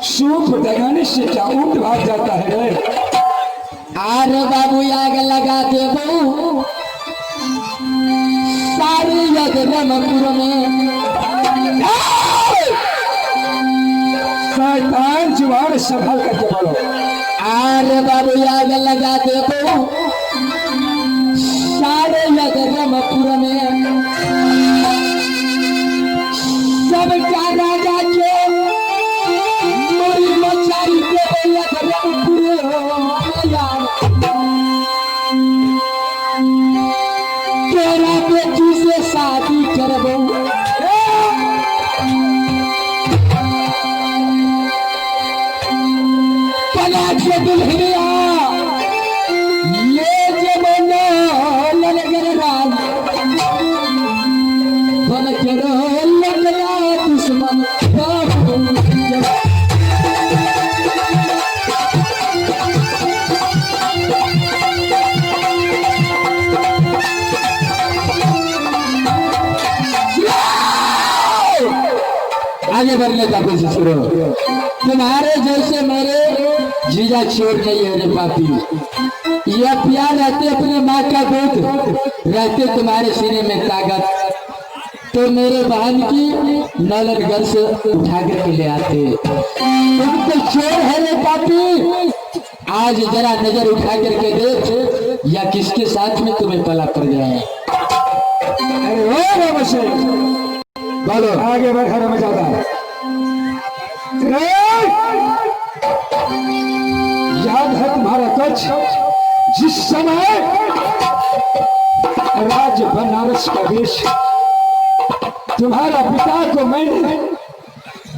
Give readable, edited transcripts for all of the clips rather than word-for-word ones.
Soup लगाने से क्या ऊंट भाग जाता है रे? अरे बाबू आग लगा दे बहू सारी यदरमपुर में। शैतान जुबान संभाल करके बोलो। अरे बाबू आग लगा दे बहू सारे यदरमपुर में। सबका राजा के मोरी मचाई के यदरमपुर तेरा बेटी से शादी करबो। पलाट के दुल्हनिया ये जमाना ललगर राज बन करो लगला दुश्मन। आगे बढ़ने का कोशिश करो। तुम्हारे जैसे मेरे जीजा छोड़ नहीं है रे पापी। यह प्यार रहते अपने माँ का दूध रहते तुम्हारे सीने में ताकत तो मेरे बहन की नौलन घर से उठा कर ले आते। तुम तो चोर है रे पापी। आज जरा नजर उठा करके देख या किसके साथ में तुम्हें पला पड़ जाए। अरे ओ रमशे बोलो आगे बढ़ रमजादा। याद है तुम्हारा कच्छ जिस समय राज बनारस का वेश तुम्हारा पिता को मैंने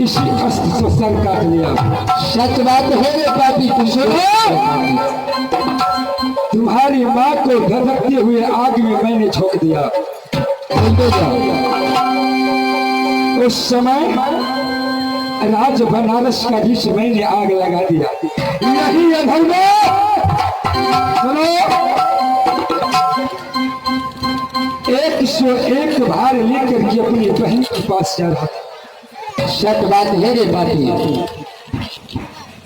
इसी अस्त्र से सर काट लिया। सच बात है रे पापी। तुम सुनो तुम्हारी माँ को धधकते हुए आग में मैंने झोंक दिया। बोलते जाओ। उस समय राज बनारस का बीच मैंने आग लगा दिया। यही अधर्म सुनो 101 भार लेकर के अपनी बहन के पास जा रहा था। सच बात है रे पापी।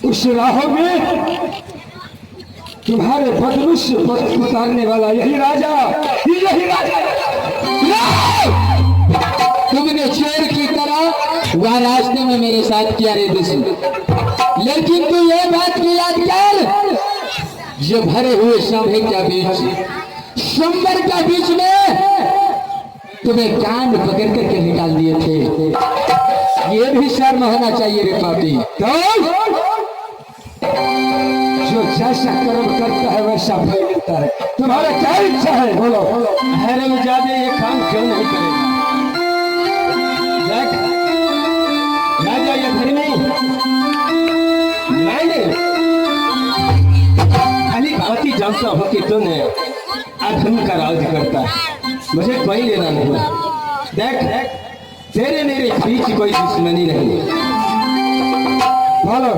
उस राहों में तुम्हारे बदलू से उतारने वाला यही राजा। तुमने चोर की तरह वह रास्ते में मेरे साथ किया रे दुश्मन। लेकिन तू ये बात की याद कर जो भरे हुए सभे के बीच संबर के बीच में तुम्हें कांड पकड़ करके निकाल दिए थे। ये भी शर्म होना चाहिए रे पापी। तो जो जैसा कर्म करता है वैसा फल मिलता है। तुम्हारा क्या इच्छा है बोलो। हैरम जादे ये काम क्यों नहीं करेगा? देख राजा ये घर नहीं मैंने खाली बात ही जानता हूँ कि तूने अधर्म का राज करता है। मुझे कोई लेना नहीं। देख तेरे मेरे बीच कोई दुश्मनी नहीं। बोलो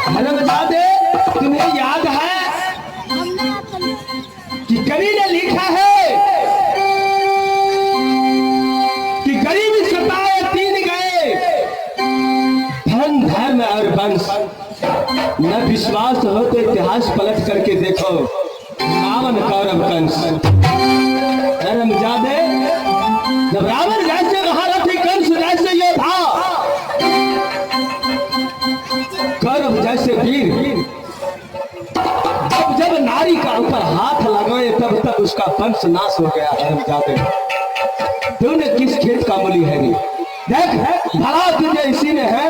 हैरम जादे तुम्हें याद है कि कवि ने लिखा है कि गरीबी सताए 3 गए धन धर्म और वंश। न विश्वास हो तो इतिहास पलट करके देखो 52 कौरव कंस। धर्मजादे जब रावण जैसे महारथी कंस जैसे योद्धा कौरव जैसे वीर जब नारी का ऊपर हाथ लगाए तब उसका वंश नाश हो गया। धर्मजादे तूने किस खेत का मूली है रे? देख भला तुझे इसी ने है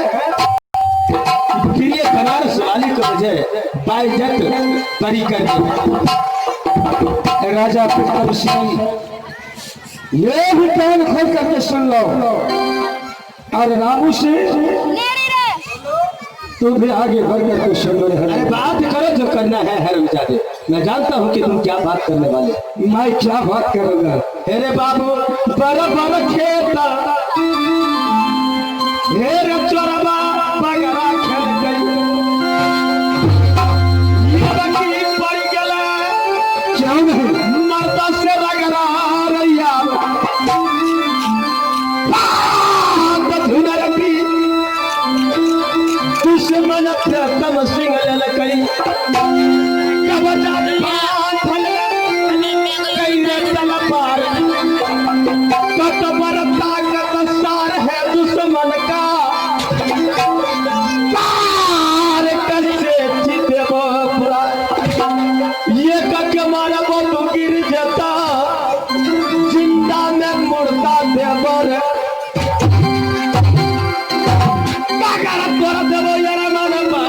फिर ये बनारस वाली को मुझे बाइज्जत बरी कर दी। राजा प्रताप सिंह ये भी कान खोल करके सुन लो। और रामू से तू भी आगे बढ़ करके सुन लो। अरे बात करो जो करना है हैरमजादे। मैं जानता हूँ कि तुम क्या बात करने वाले। मैं क्या बात करूंगा? अरे बाबू बड़ा बड़ा खेत चोरबा बगरा खेल गई ये बकरी पड़ गया क्यों नहीं मरता से बगरा रैया तू राजा प्रियतम सिंह ललकई कबजा फल कई रे तल पार कत बरता कत सार है दुश्मन का पार कसे चिते पूरा ये कके मारा वो तो गिर जाता जिंदा में मुर्दा देवर कागरा तोरा देवो यार मानवा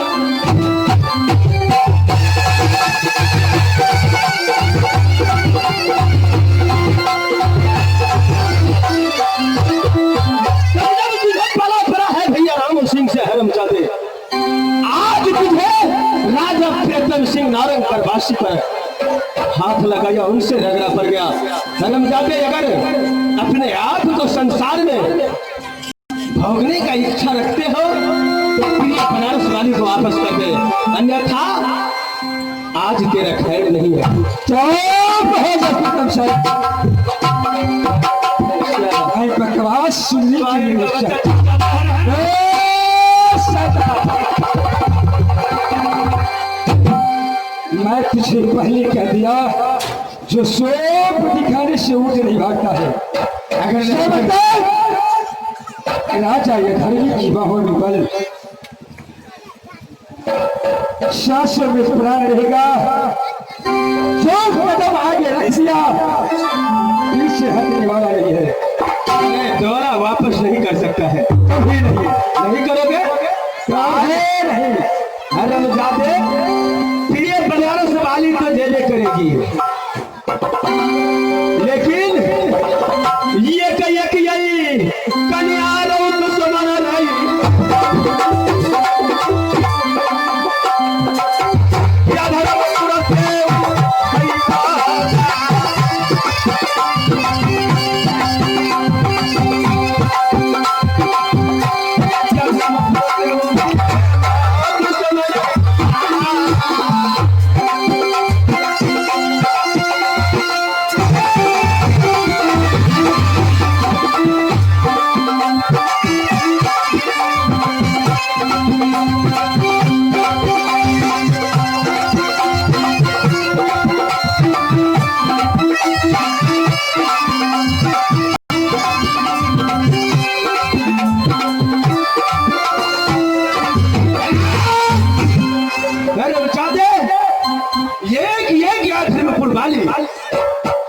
आज तुझे राजा प्रियतम सिंह नारंग प्रवासी पर हाथ लगाया उनसे रगड़ा पड़ गया। हरमजादे अगर अपने आप को संसार में भोगने का इच्छा रखते हो तो प्रिय बनारस वाली को वापस कर दे, अन्यथा आज तेरा खैर नहीं है। चुप हो जा प्रीतम साहब, बकवास सुनने की नहीं। मैं तुझे पहले कह दिया जो सोप दिखाने से ऊँट नहीं भागता है। अगर नहीं बता राजा ये धरनी की बाहों में बल सांसों में प्राण रहेगा। जो कदम आगे रख दिया पीछे हटने वाला नहीं है। दोबारा वापस नहीं कर सकता है। कभी नहीं। नहीं करोगे? काहे नहीं? हरमजादे प्रिय बनारस वाली तो दे करेगी, लेकिन ये कहिए कि यही कन्या तो समान नहीं। या धर्म सूरत है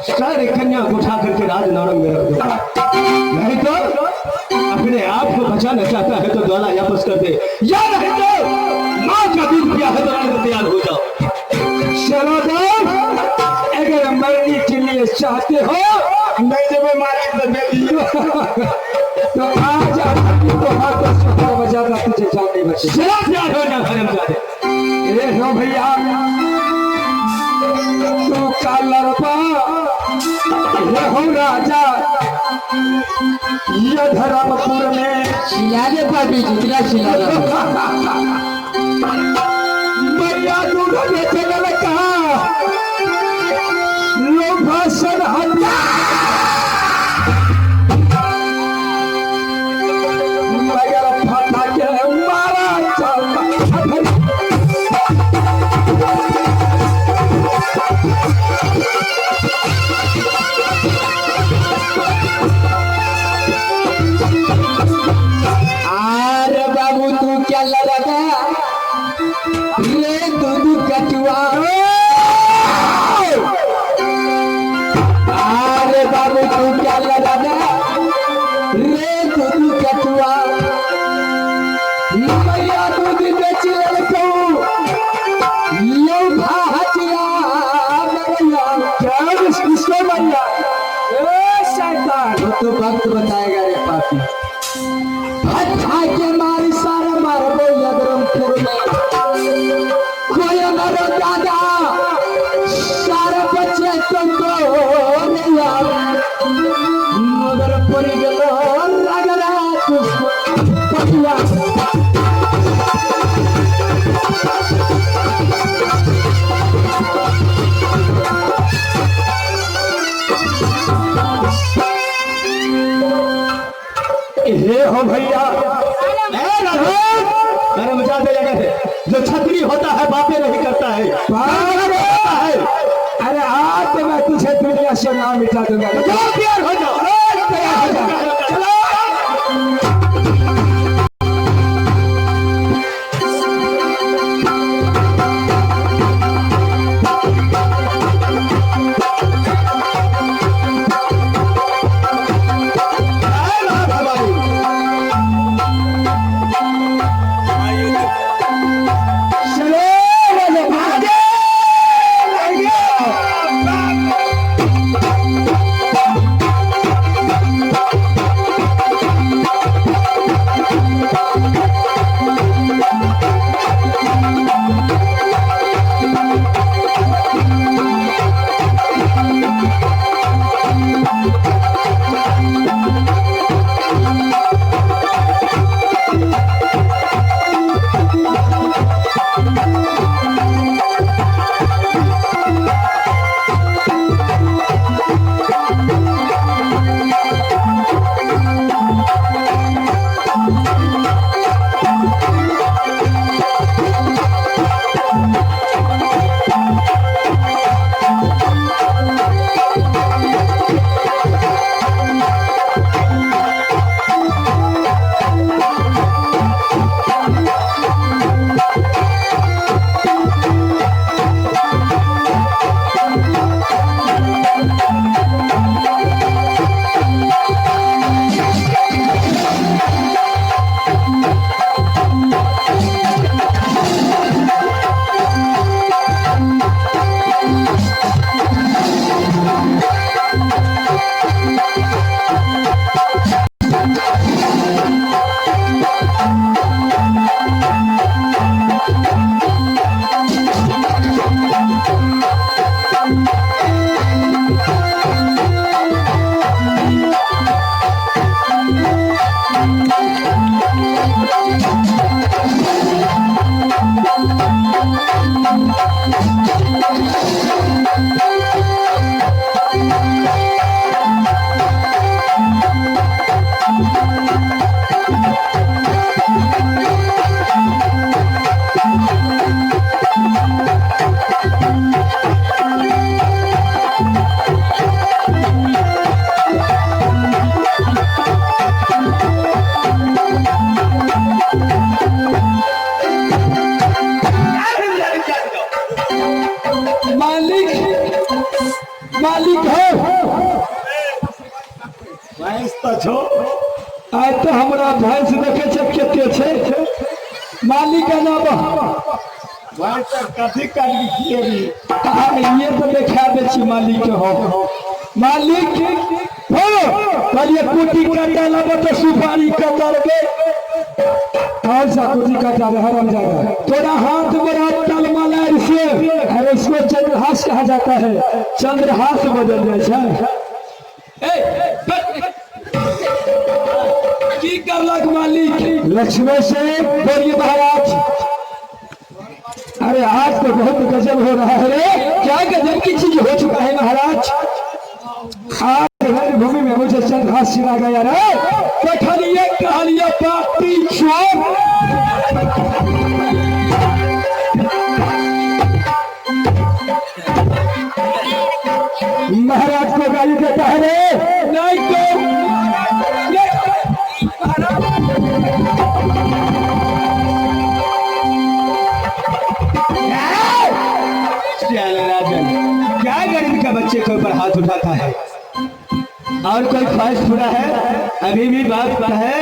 सारे कन्या को उठा करके राज नारंग में रख दो, नहीं तो अपने आप को बचाना चाहता है तो द्वारा वापस कर दे, या नहीं तो माँ का दूध पिया है तो तैयार हो जाओ। चलो अगर मरने के लिए चाहते हो नहीं जब मारे तो दे दियो तो आज तो हाथों से बजाता तुझे जाने बचे। चला तैयार हो जा हरमजादे। ए हो भैया तू काला रपा ये हो राजा ये धर्मपुर में शिलाने पापी जितना शिलाना मैया दूध बेचे लगा लो भाषण हल्ला मगर फटा के मारा चलता अरे बाबू तू क्या लगा रे दूध कटुआ। अरे बाबू तू क्या लगा रे दूध कटुआ। मैया दूध बेच लड़को लो भाजिया क्या किसको मैया शैतान तो वक्त बताएगा रे पापी। भट्टा के मारी सारा मारबो यदरमपुर में कोई मरो दादा सारा बच्चे तुमको नहीं मगर पूरी गलो रगड़ा पटिया। हे हो भैया धर्मजादे जगह है जो छतरी होता है बातें नहीं करता है, करता है। अरे आज तो मैं तुझे दुनिया से नाम मिटा दूंगा। जाओ तैयार हो जाओ। तैयार हो जा। चलो। मालिक हो भैंस तो छो आज तो हमारा भैंस देखे छे केते छे मालिक का नाम भैंस तो कथी कर दिए भी ये तो देखा दे छी मालिक हो मालिक हो कलिए कुटी काटा लबो तो सुपारी कतर के कौन सा कुटी काटा रे हराम जाएगा तोरा हाथ बड़ा तल मलार से अरे इसको चंद्रहास कहा जाता है चंद्रहास बदल जाए छे की करलक मालिक लक्ष्मण से बोलिए महाराज अरे आज तो बहुत गजब हो रहा है रे क्या गजब की चीज हो चुका है महाराज आज रणभूमि में मुझे चंद्रहास छिड़ा गया रे कठलिए कहलिए पापी चोर महाराज को गाली देता है रे नहीं तो क्या गरीब का बच्चे के ऊपर हाथ उठाता है और कोई ख्वाहिश पूरा है अभी भी बात है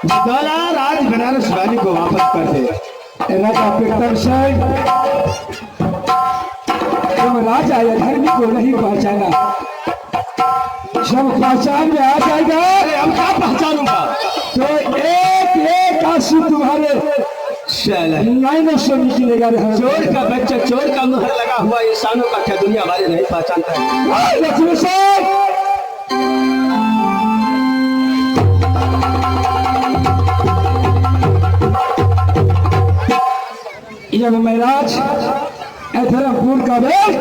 दौला राज बनारस वाली को वापस कर दे राजा प्रीतम सिंह तुम राजा या धर्मी को नहीं पहचाना जब पहचान में आ जाएगा हम क्या पहचानूंगा तो एक एक आंसू तुम्हारे लाइनों से निकलेगा चोर का बच्चा चोर का मुहर लगा हुआ इंसानों का क्या दुनिया वाले नहीं पहचानता है लक्ष्मण सिंह जब महाराज धर्मपुर का वेद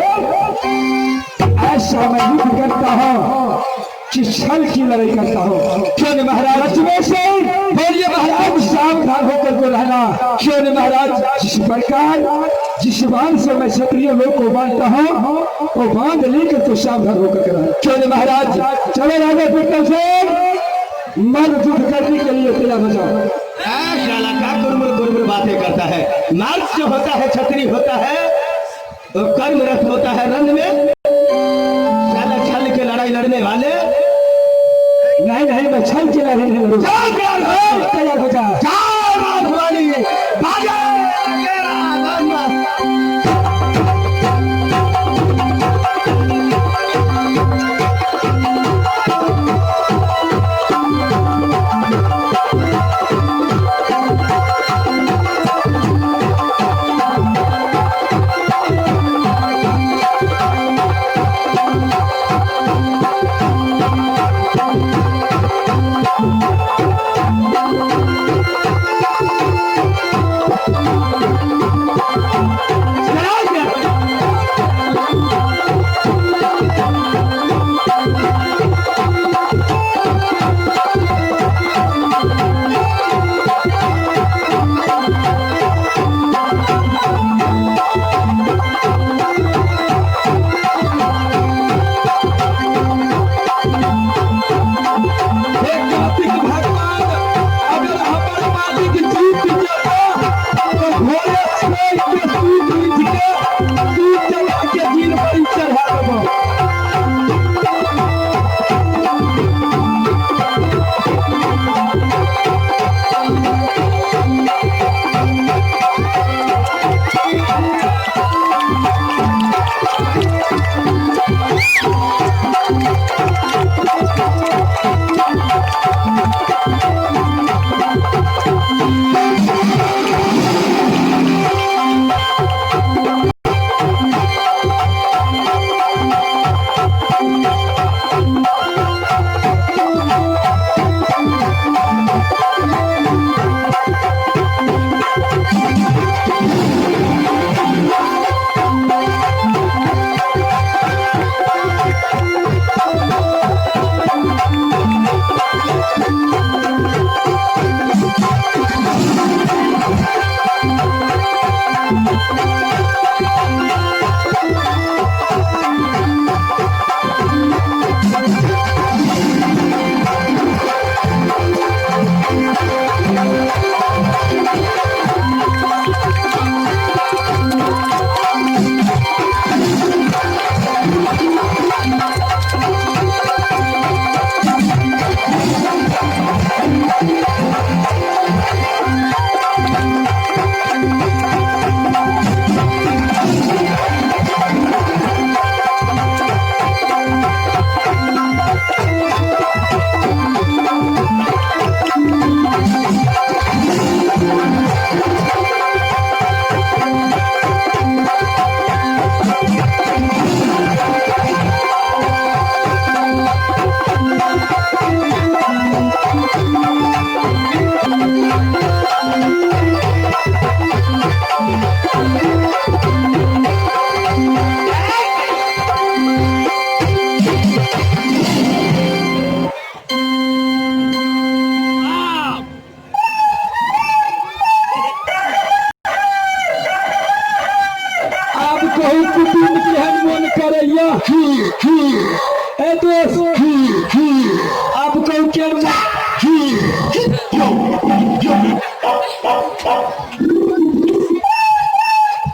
ऐसा मैं युद्ध करता हूँ कि छल की लड़ाई करता हूँ क्यों महाराज लक्ष्मण सिंह बोलिए महाराज, सावधान होकर को रहना। क्यों नहीं महाराज? जिस प्रकार जिस बांध से मैं क्षत्रिय लोग को बांधता हूँ, वो बांध लेकर तो सावधान होकर के रहना। क्यों नहीं महाराज? चलो राजा पिटल से मर्द युद्ध करने के लिए तैयार हो जाओ। शाला क्या गुरमुर बातें करता है। मर्द जो होता है क्षत्रिय होता है, तो कर्मरत होता है रण में। शाला छल के लड़ाई लड़ने वाले नहीं, मैं छल के लड़ाई नहीं लड़ूंगा। तैयार हो जा।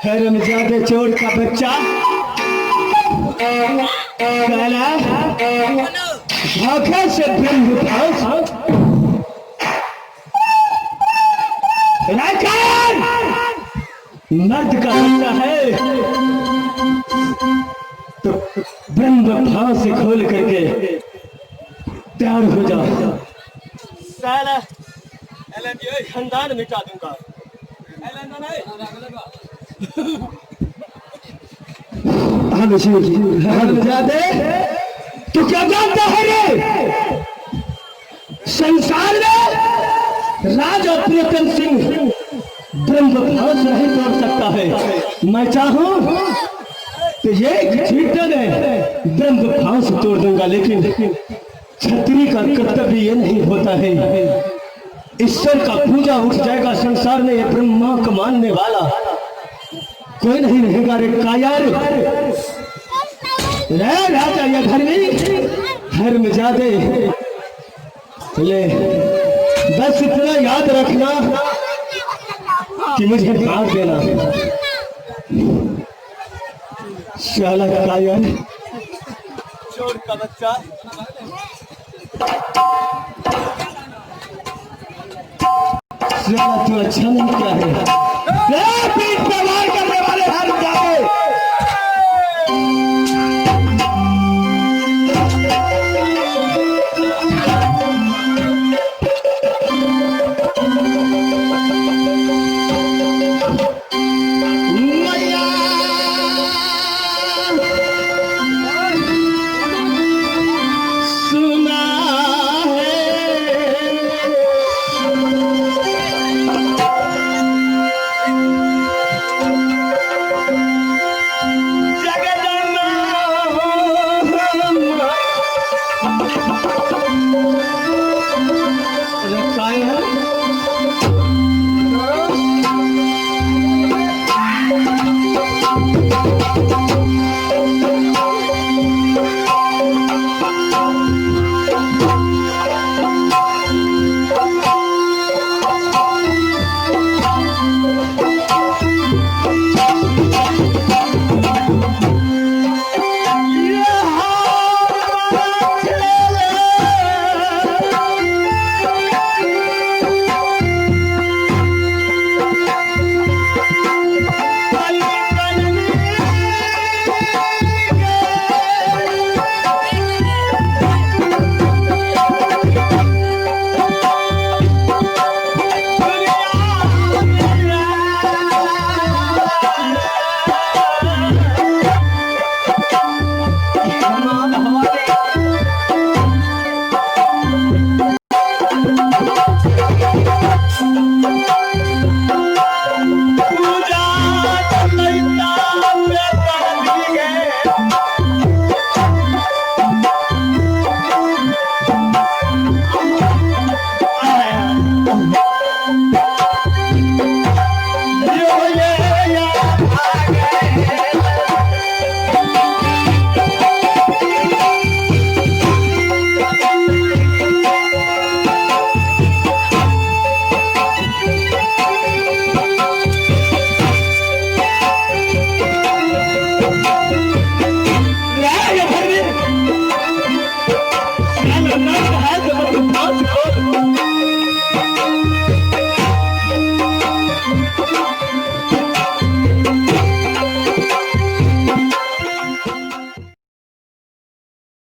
हरामजादे चोर का बच्चा साला धोखे से ब्रह्म मर्द का बच्चा है तो ब्रह्म भाव से खोल करके तैयार हो जाओ। साला खानदान मिटा दूंगा। हरामजादे तू क्या जानता है रे? संसार में राजा प्रियतम सिंह ब्रह्म भाव से नहीं तोड़ सकता है। मैं चाहूं तो ये चीटन है ब्रह्म भाव से तोड़ दूंगा, लेकिन छतरी का कर्तव्य ये नहीं होता है ईश्वर का पूजा उठ जाएगा संसार में, ये ब्रह्मा को मानने वाला कोई नहीं रहेगा रे कायर। रे राजा ये घर में जाते ले, बस इतना याद रखना कि मुझे मार देना। शाला कायर चोर का बच्चा। तू अच्छा नहीं क्या है, पीठ पे वार करने वाले हर जाए।